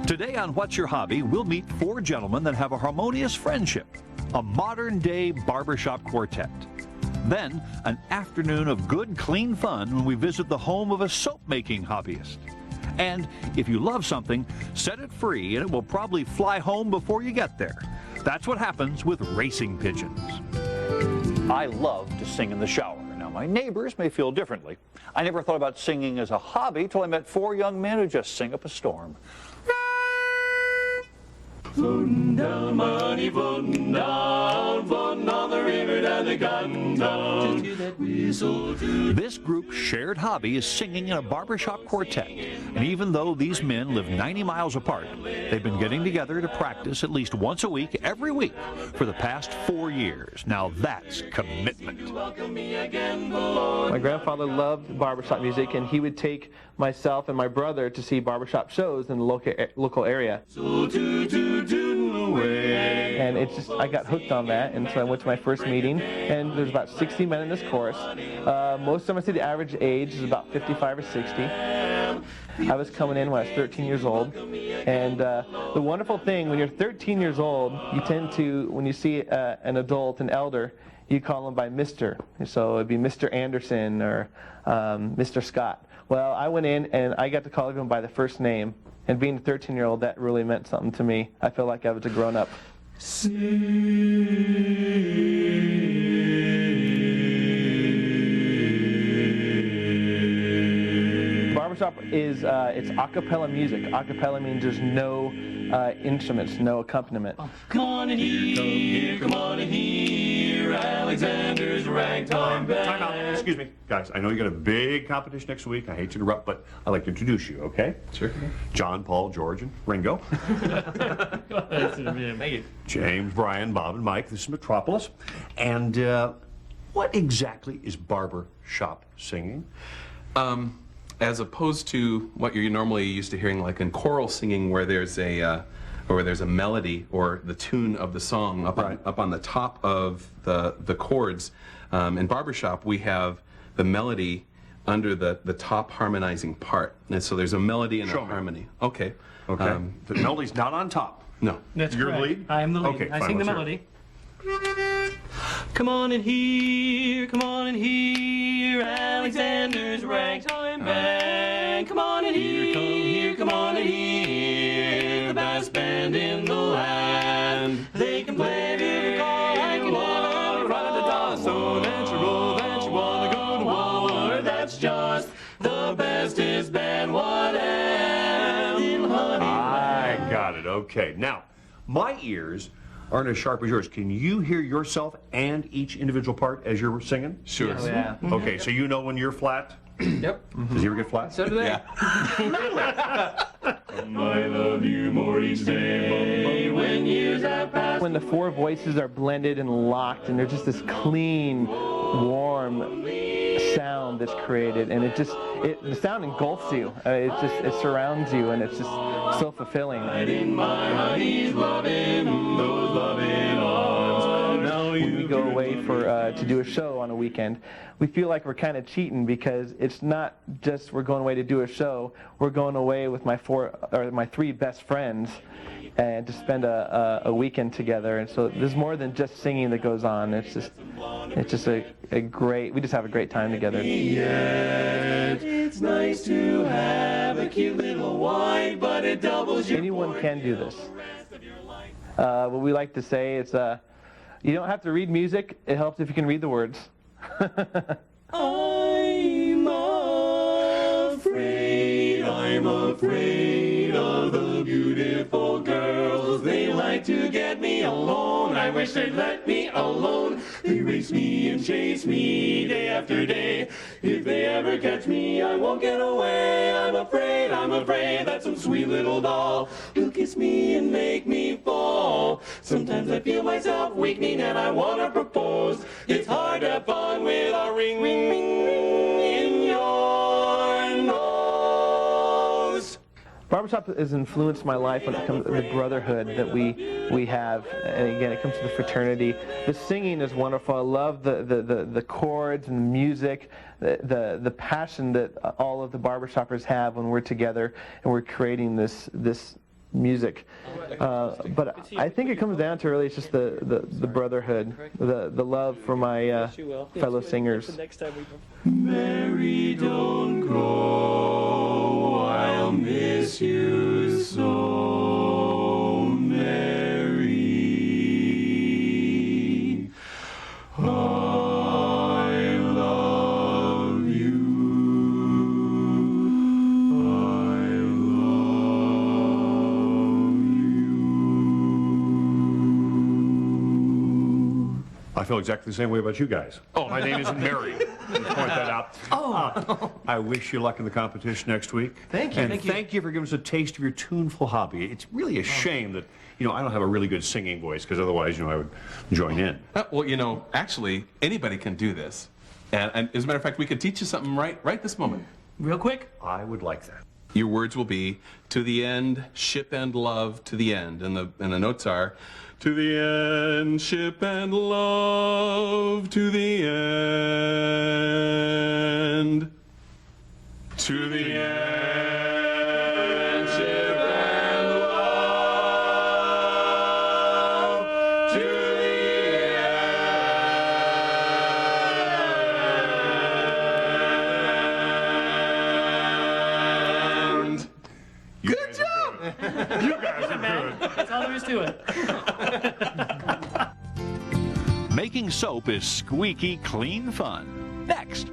Today on What's Your Hobby, we'll meet four gentlemen that have a harmonious friendship, a modern-day barbershop quartet. Then, an afternoon of good, clean fun when we visit the home of a soap-making hobbyist. And if you love something, set it free and it will probably fly home before you get there. That's what happens with racing pigeons. I love to sing in the shower. Now, my neighbors may feel differently. I never thought about singing as a hobby till I met four young men who just sing up a storm. Floating down, money floating down on the river down the garden down. This group's shared hobby is singing in a barbershop quartet. And even though these men live 90 miles apart, they've been getting together to practice at least once a week, every week, for the past 4 years. Now that's commitment. My grandfather loved barbershop music, and he would take myself and my brother to see barbershop shows in the local area. And it's just, I got hooked on that, and so I went to my first meeting, and there's about 60 men in this chorus. Most of them, I say the average age is about 55 or 60. I was coming in when I was 13 years old, and the wonderful thing, when you're 13 years old, you tend to, when you see an adult, an elder, you call them by Mr. So it'd be Mr. Anderson or Mr. Scott. Well, I went in and I got to call everyone by the first name. And being a 13-year-old, that really meant something to me. I feel like I was a grown-up. Barbershop is it's a cappella music. A cappella means there's no instruments, no accompaniment. Come on in here, come on in here, Alexander's ragtime band. Time out. Excuse me, guys. I know you got a big competition next week. I hate to interrupt, but I'd like to introduce you, okay? Sure. John, Paul, George, and Ringo. Thank you. James, Brian, Bob, and Mike. This is Metropolis. And what exactly is barber shop singing? As opposed to what you're normally used to hearing, like in choral singing, where there's a melody or the tune of the song up on the top of the chords. In barbershop, we have the melody under the top harmonizing part, and so there's a melody and a harmony. Okay. Okay. The melody's not on top. No. That's You're the correct. lead? I am the lead. Okay, I fine, sing the let's melody. Come on in here, Alexander's ragtime band. Come on in here, come on in here, the best band in the land. They can play the call like an ever right at the top. So natural that you wanna go to war. That's just the bestest band what in honey. I got it. Okay. Now, my ears aren't as sharp as yours. Can you hear yourself and each individual part as you're singing? Sure. Oh, yeah. Okay, so you know when you're flat? Yep. Does he ever get flat? So do they. Yeah. I love you more each day when years have passed. When the four voices are blended and locked, and there's just this clean, warm sound that's created, and the sound engulfs you. It surrounds you, and it's just so fulfilling. In my honey's loving, those loving arms. Now When we go away to do a show on a weekend, we feel like we're kind of cheating, because it's not just we're going away to do a show. We're going away with my three best friends, and to spend a weekend together. And so there's more than just singing that goes on. It's just a great. We just have a great time together. Yet it's nice to have a cute little wife, but it doubles your. Anyone can do this. What we like to say is, you don't have to read music. It helps if you can read the words. I'm afraid of the beautiful girls. They like to get me alone. I wish they'd let me alone. They race me and chase me day after day. If they ever catch me, I won't get away. I'm afraid that some sweet little doll will kiss me and make me fall. Sometimes I feel myself weakening and I want to propose. It's hard to have fun with a ring, ring, ring, ring in your nose. Barbershop has influenced my life when it comes to the brotherhood that we have, and again, it comes to the fraternity. The singing is wonderful. I love the chords and the music, the passion that all of the barbershoppers have when we're together and we're creating this music. But I think it comes down to really it's just the brotherhood, the love for my fellow singers. Mary, don't go, I'll miss you so, Mary. I love you. I love you. I feel exactly the same way about you guys. Oh, my name isn't Mary. Point that out. I wish you luck in the competition next week. Thank you. And thank you for giving us a taste of your tuneful hobby. It's really a shame that, I don't have a really good singing voice, because otherwise, I would join in. Well, actually, anybody can do this. And as a matter of fact, we could teach you something right this moment. Real quick. I would like that. Your words will be, to the end, ship and love, to the end. And the notes are, to the end, ship and love, to the end. To the end, ship and love, to the end. Good job! You guys are good. That's all there is to it. Making soap is squeaky clean fun. Next.